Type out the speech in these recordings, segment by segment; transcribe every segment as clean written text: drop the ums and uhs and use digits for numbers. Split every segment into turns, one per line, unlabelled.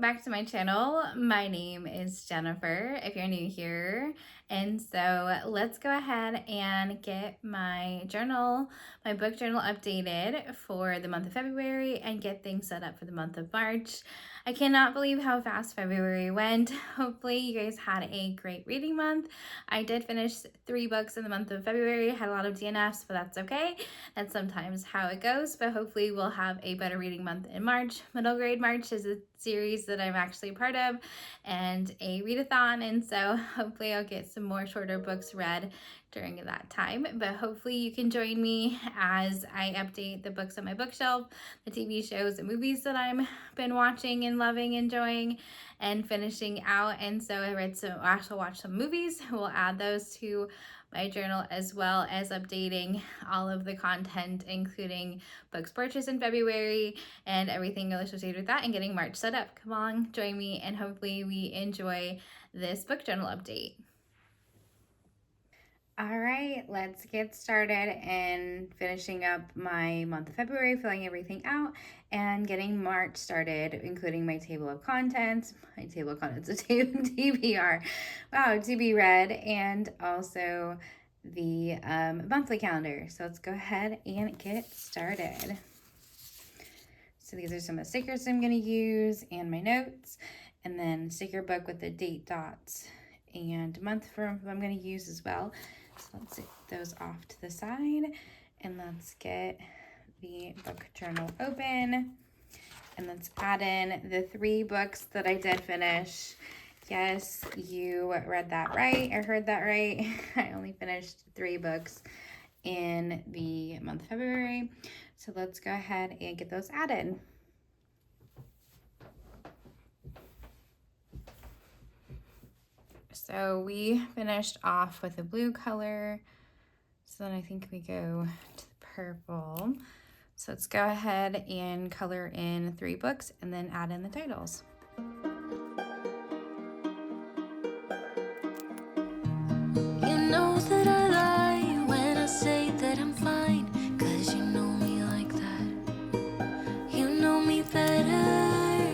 back to my channel. My name is Jennifer, if you're new here. And so let's go ahead and get my journal, my book journal updated for the month of February and get things set up for the month of March. I cannot believe how fast February went. Hopefully you guys had a great reading month. I did finish 3 books in the month of February. Had a lot of DNFs, but that's okay. That's sometimes how it goes, but hopefully we'll have a better reading month in March. Middle Grade March is a series that I'm actually part of and a readathon, and so hopefully I'll get some more shorter books read during that time. But hopefully you can join me as I update the books on my bookshelf, the TV shows and movies that I've been watching and loving, enjoying, and finishing out. And so I also watch some movies. We'll add those to my journal, as well as updating all of the content, including books purchased in February and everything associated with that, and getting March set up. Come on, join me, and hopefully we enjoy this book journal update. All right, let's get started and finishing up my month of February, filling everything out, and getting March started, including my table of contents, a TBR, wow, to be read, and also the monthly calendar. So let's go ahead and get started. So these are some of the stickers I'm going to use and my notes, and then sticker book with the date dots and month from I'm going to use as well. So let's get those off to the side, and let's get the book journal open, and let's add in the 3 books that I did finish. Yes, you read that right, or heard that right. I only finished 3 books in the month of February. So let's go ahead and get those added. So we finished off with the blue color. So then I think we go to the purple. So let's go ahead and color in 3 books and then add in the titles.
You know that I lie when I say that I'm fine, 'cause you know me like that. You know me better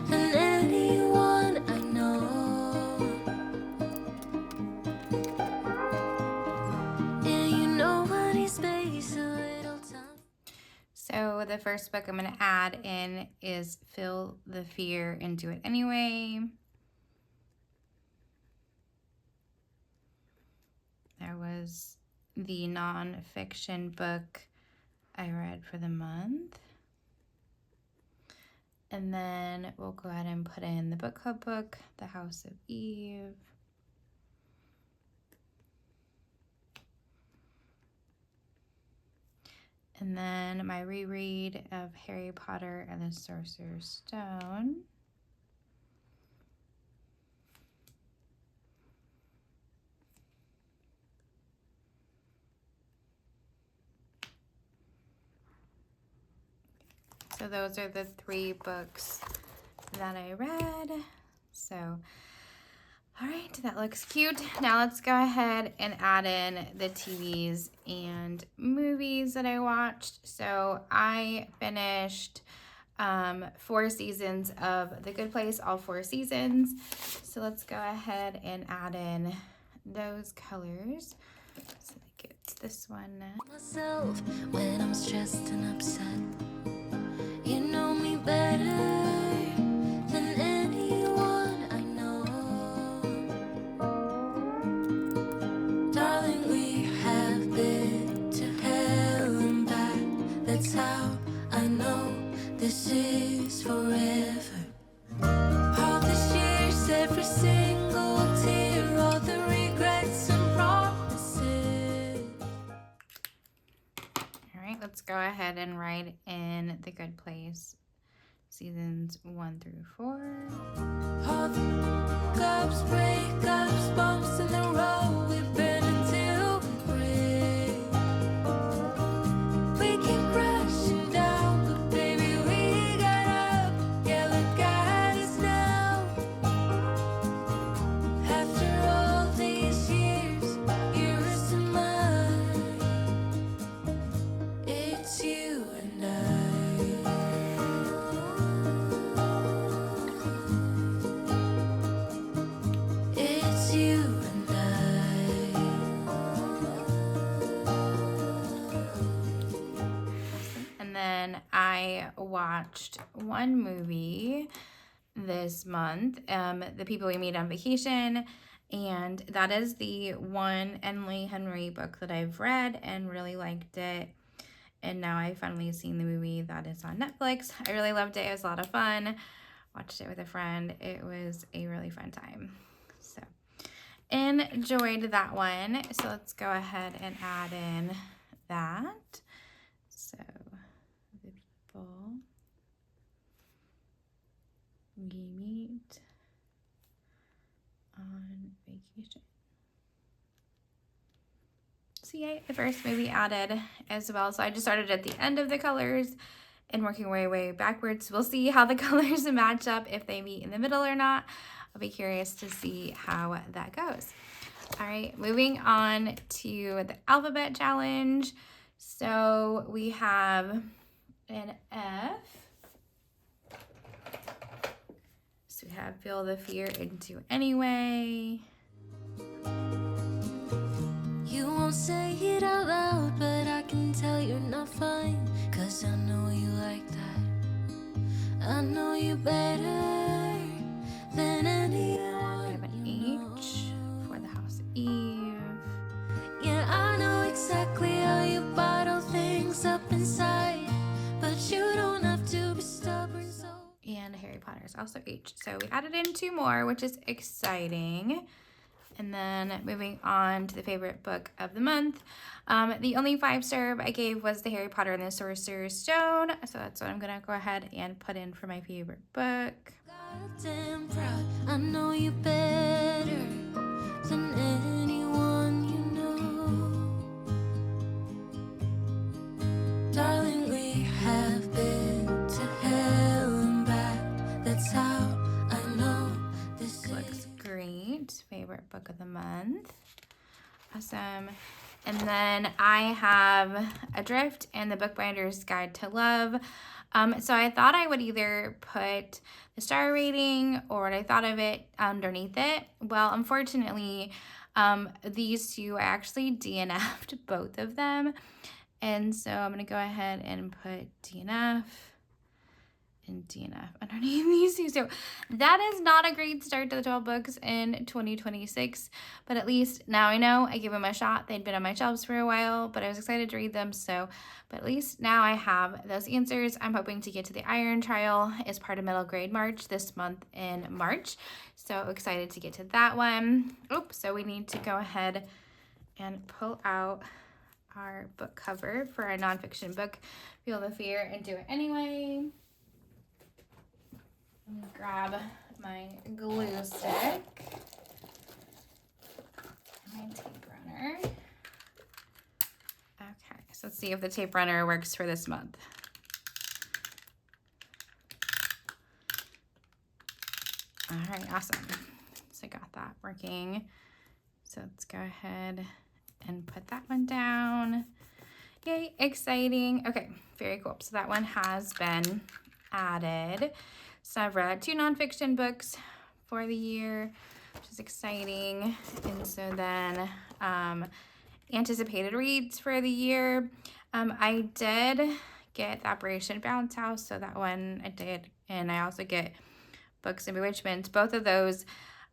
than anyone I know. And you know I need space, a little time.
So the first book I'm going to add in is Feel the Fear and Do It Anyway. There was the nonfiction book I read for the month. And then we'll go ahead and put in the book club book, The House of Eve. And then my reread of Harry Potter and the Sorcerer's Stone. So those are the 3 books that I read. So, all right, that looks cute. Now let's go ahead and add in the TVs and movies that I watched. So I finished 4 seasons of The Good Place, all 4 seasons. So let's go ahead and add in those colors. So I get this one next.
Myself when I'm stressed and upset. You know me better than anyone I know. Darling, we have been to hell and back. That's how I know this is forever. All these years, every single tear, all the regrets and promises.
All right, let's go ahead and write in The Good Place, seasons 1 through 4.
All the cups, breakups, bumps in the road, we've been until we break. We keep crashing down, but baby, we got up. Yeah, look at us now. After all these years, yours and mine, it's you and I.
I watched one movie this month, The People We Meet on Vacation, and that is the one Emily Henry book that I've read and really liked it. And now I've finally seen the movie that is on Netflix. I really loved it. It was a lot of fun. Watched it with a friend. It was a really fun time. So enjoyed that one. So let's go ahead and add in that. So the people we meet on vacation. So yay, the first movie added as well. So I just started at the end of the colors and working way backwards. We'll see how the colors match up, if they meet in the middle or not. I'll be curious to see how that goes. All right, moving on to the alphabet challenge. So we have an F. So we have Feel the Fear into Anyway.
You won't say it out loud, but I can tell you're not fine. 'Cause I know you like that. I know you better than anyone.
We have an H for the House of Eve.
Yeah, I know exactly how you bottle things up inside, but you don't have to be stubborn. So.
And Harry Potter is also H. So we added in 2 more, which is exciting. And then moving on to the favorite book of the month. The only 5-star I gave was the Harry Potter and the Sorcerer's Stone. So that's what I'm gonna go ahead and put in for my favorite book.
Goddamn proud, I know you better than anyone you know. Darling, we have been to hell and back. That's how I know this
Looks great. Favorite book of the month. Awesome. And then I have Adrift and the Bookbinder's Guide to Love. So I thought I would either put the star rating or what I thought of it underneath it. Well, unfortunately, these 2, I actually DNF'd both of them. And so I'm going to go ahead and put DNF and DNF underneath these 2. So that is not a great start to the 12 books in 2026, but at least now I know. I gave them a shot. They'd been on my shelves for a while, but I was excited to read them. So, but at least now I have those answers. I'm hoping to get to the Iron Trial as part of Middle Grade March this month in March. So excited to get to that one. So we need to go ahead and pull out our book cover for our nonfiction book, Feel the Fear and Do It Anyway. Let me grab my glue stick, my tape runner. Okay, so let's see if the tape runner works for this month. All right, awesome. So I got that working. So let's go ahead and put that one down. Yay, exciting. Okay, very cool. So that one has been added. So I've read 2 nonfiction books for the year, which is exciting. And so then anticipated reads for the year. I did get the Operation Bounce House, so that one I did. And I also get Books and Bewitchment. Both of those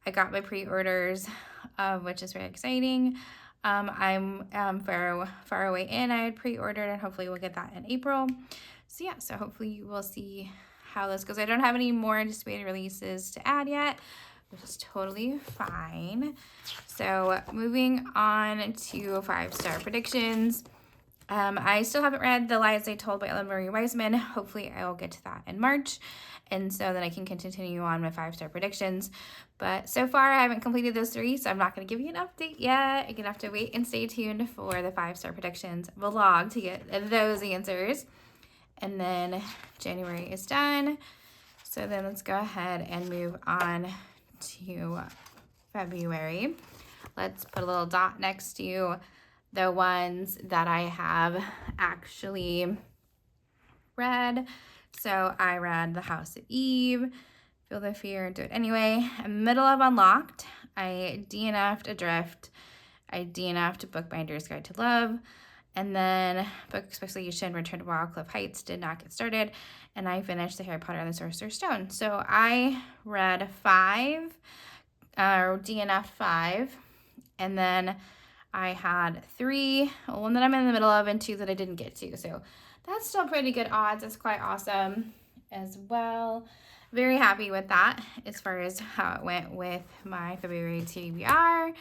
I got my pre-orders of, which is very exciting. I'm far away in. I had pre-ordered, and hopefully we'll get that in April. So yeah, so hopefully you will see how this goes. I don't have any more anticipated releases to add yet, which is totally fine. So moving on to 5-star predictions. I still haven't read The Lies I Told by Ella Marie Wiseman. Hopefully I will get to that in March, and so then I can continue on my 5-star predictions. But so far I haven't completed those 3, so I'm not going to give you an update yet. You're going to have to wait and stay tuned for the 5-star predictions vlog to get those answers. And then January is done. So then let's go ahead and move on to February. Let's put a little dot next to the ones that I have actually read. So I read The House of Eve, Feel the Fear and Do It Anyway. Middle of Unlocked. I DNF'd Adrift. I DNF'd Bookbinder's Guide to Love. And then Book Expectation, Return to Wildcliff Heights did not get started. And I finished the Harry Potter and the Sorcerer's Stone. So I read 5, or DNF 5. And then I had 3, one that I'm in the middle of and 2 that I didn't get to. So that's still pretty good odds. That's quite awesome as well. Very happy with that as far as how it went with my February TBR.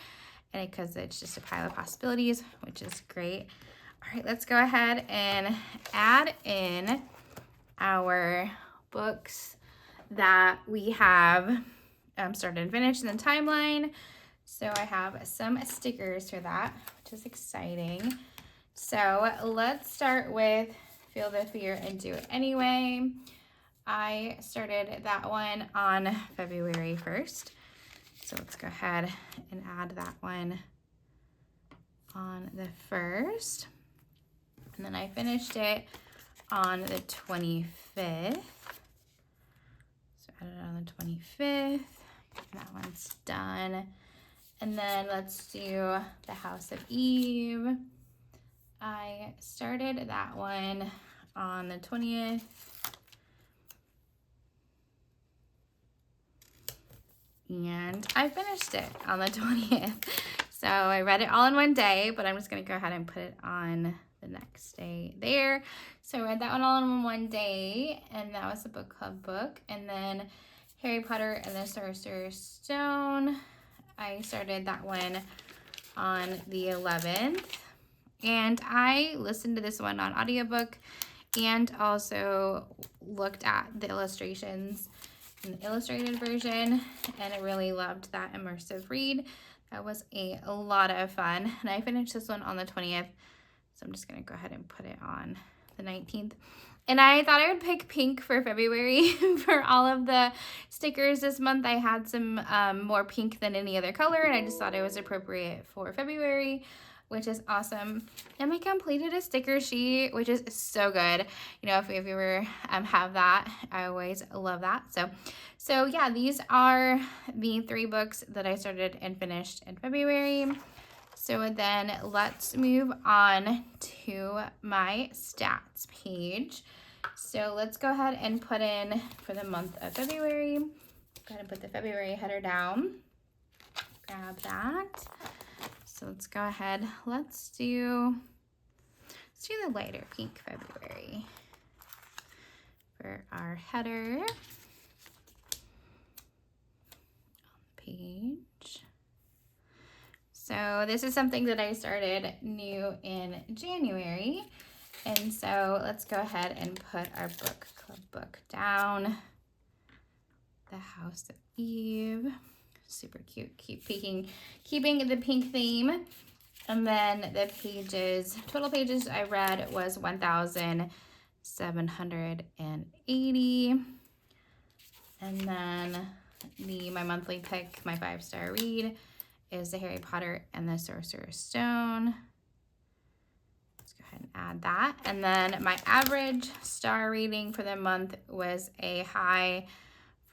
And because it's just a pile of possibilities, which is great. All right, let's go ahead and add in our books that we have started and finished in the timeline. So I have some stickers for that, which is exciting. So let's start with Feel the Fear and Do It Anyway. I started that one on February 1st. So let's go ahead and add that one on the 1st. And then I finished it on the 25th. So I added it on the 25th. That one's done. And then let's do The House of Eve. I started that one on the 20th. And I finished it on the 20th. So I read it all in one day, but I'm just going to go ahead and put it on the next day there. So I read that one all in one day, and that was a book club book. And then Harry Potter and the Sorcerer's Stone, I started that one on the 11th. And I listened to this one on audiobook and also looked at the illustrations in the illustrated version, and I really loved that immersive read. That was a lot of fun, and I finished this one on the 20th, so I'm just going to go ahead and put it on the 19th. And I thought I would pick pink for February for all of the stickers this month. I had some more pink than any other color, and I just thought it was appropriate for February, which is awesome. And I completed a sticker sheet, which is so good. You know, if you ever have that, I always love that. So yeah, these are the 3 books that I started and finished in February. So then let's move on to my stats page. So let's go ahead and put in for the month of February. Go ahead and put the February header down. Grab that. So let's go ahead. Let's do the lighter pink February for our header on the page. So this is something that I started new in January. And so let's go ahead and put our book club book down. The House of Eve. Super cute. Keeping the pink theme. And then the pages, total pages I read was 1,780. And then my monthly pick, my 5-star read, is the Harry Potter and the Sorcerer's Stone. Let's go ahead and add that. And then my average star rating for the month was a high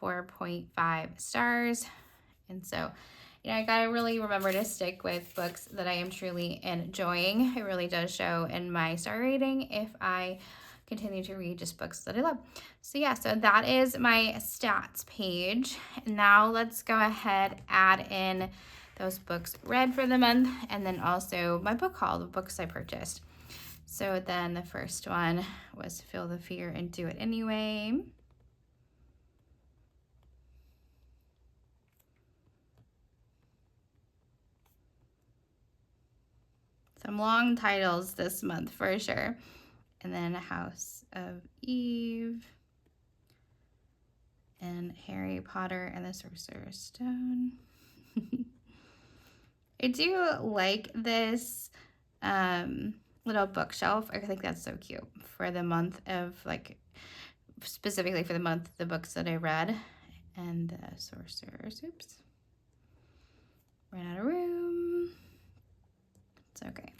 4.5 stars. And so, you know, I gotta really remember to stick with books that I am truly enjoying. It really does show in my star rating if I continue to read just books that I love. So yeah, so that is my stats page. Now let's go ahead, add in those books read for the month, and then also my book haul, the books I purchased. So then the first one was Feel the Fear and Do It Anyway. Some long titles this month for sure. And then House of Eve. And Harry Potter and the Sorcerer's Stone. I do like this little bookshelf. I think that's so cute for the month of, like, specifically for the month, the books that I read. And the Sorcerer's, oops. Ran out of room. It's okay.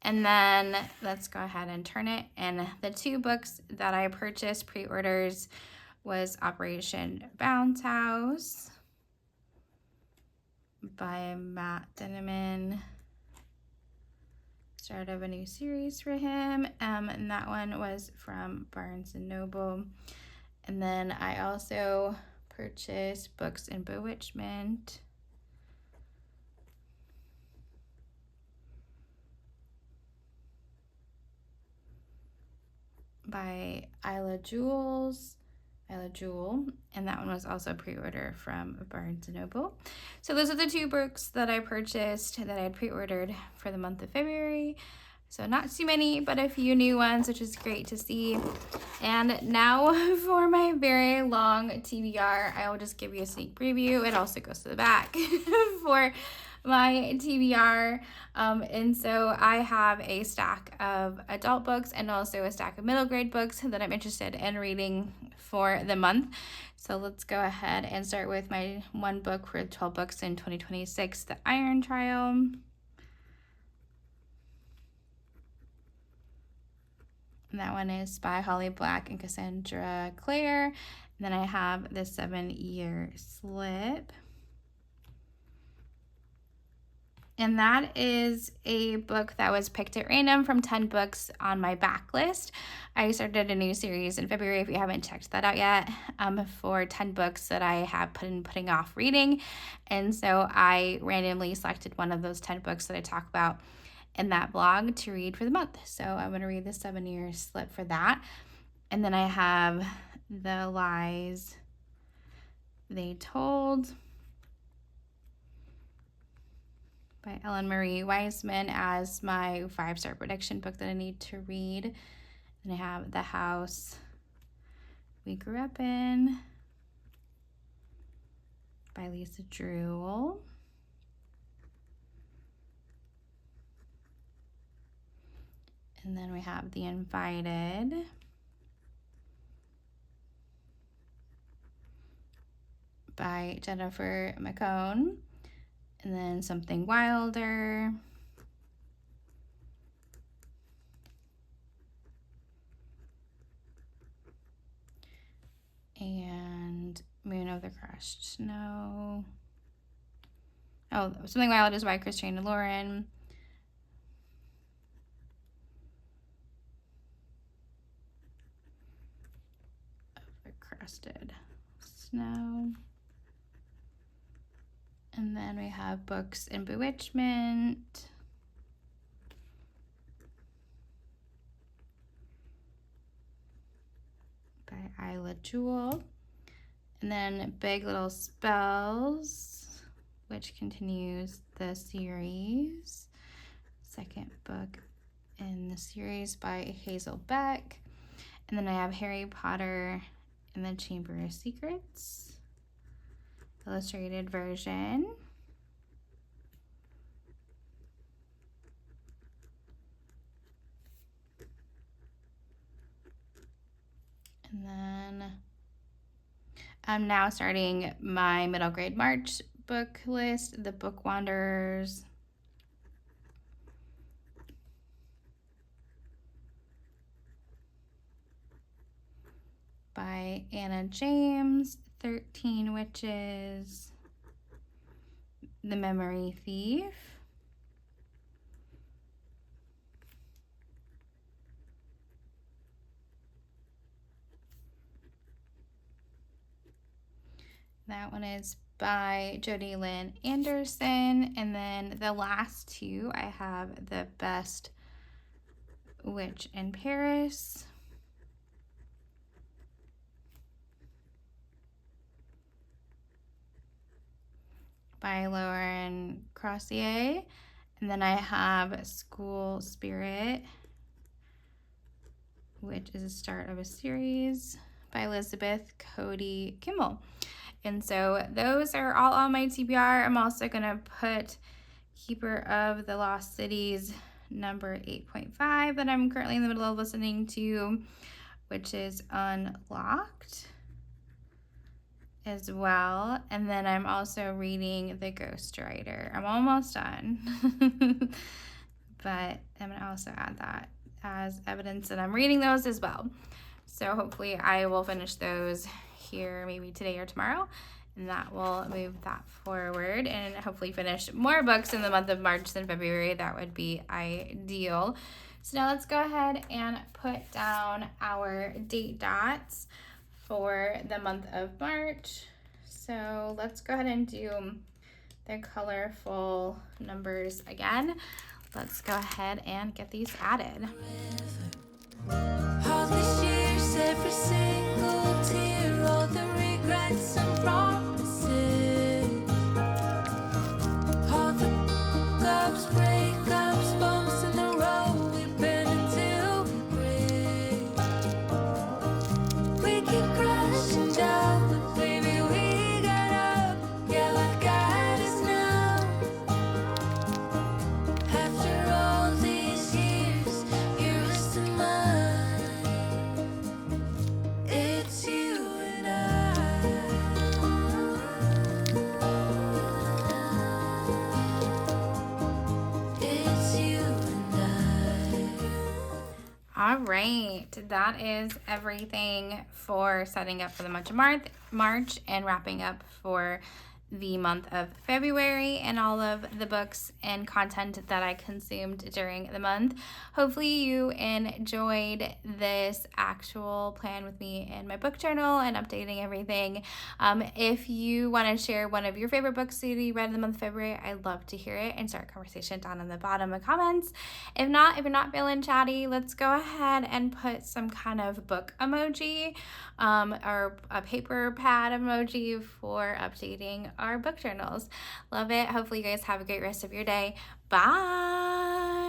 And then let's go ahead and turn it. And the 2 books that I purchased pre-orders was Operation Bounce House by Matt Denneman. start of a new series for him, and that one was from Barnes & Noble. And then I also purchased Books and Bewitchment by Isla Jewel, and that one was also pre-order from Barnes & Noble. So those are the two books that I purchased that I had pre-ordered for the month of February. So not too many, but a few new ones, which is great to see. And now for my very long TBR, I will just give you a sneak preview. It also goes to the back for my TBR. And so I have a stack of adult books and also a stack of middle grade books that I'm interested in reading for the month. So let's go ahead and start with my one book for 12 books in 2026, The Iron Trial. And that one is by Holly Black and Cassandra Clare. And then I have The 7 Year Slip. And that is a book that was picked at random from 10 books on my backlist. I started a new series in February, if you haven't checked that out yet, for 10 books that I have putting off reading. And so I randomly selected one of those 10 books that I talk about in that blog to read for the month. So I'm going to read The 7 Year Slip for that. And then I have The Lies They Told by Ellen Marie Wiseman as my 5-star prediction book that I need to read. And I have The House We Grew Up In by Lisa Drew. And then we have The Invited by Jennifer McCone. And then Something Wilder and Moon of the Crushed Snow. Oh, Something Wild is by Christina Lauren. Of the Crusted Snow. And then we have Books and Bewitchment by Isla Jewel. And then Big Little Spells, which continues the series. Second book in the series by Hazel Beck. And then I have Harry Potter and the Chamber of Secrets, illustrated version. And then I'm now starting my middle grade March book list, The Book Wanderers by Anna James, 13 Witches, The Memory Thief, that one is by Jody Lynn Anderson. And then the last two, I have The Best Witch in Paris by Lauren Crossier. And then I have School Spirit, which is the start of a series by Elizabeth Cody Kimmel. And so those are all on my TBR. I'm also going to put Keeper of the Lost Cities number 8.5 that I'm currently in the middle of listening to, which is Unlocked as well. And then I'm also reading The Ghostwriter. I'm almost done, but I'm going to also add that as evidence that I'm reading those as well. So hopefully I will finish those here maybe today or tomorrow, and that will move that forward and hopefully finish more books in the month of March than February. That would be ideal. So now let's go ahead and put down our date dots for the month of March. So let's go ahead and do the colorful numbers again. Let's go ahead and get these added.
All these years, every single tear, all the regrets and promises, all the ups, breakups, bumps in the road, we've been until we break. We keep crashing down, but baby, we got up. Yeah, what got us now? After all these years, you're still mine. It's you and I. It's you and I.
All right, that is everything for setting up for the month of March and wrapping up for the month of February and all of the books and content that I consumed during the month. Hopefully you enjoyed this actual plan with me in my book journal and updating everything. If you want to share one of your favorite books that you read in the month of February, I'd love to hear it and start a conversation down in the bottom of comments. If you're not feeling chatty, let's go ahead and put some kind of book emoji or a paper pad emoji for updating our book journals. Love it. Hopefully you guys have a great rest of your day. Bye.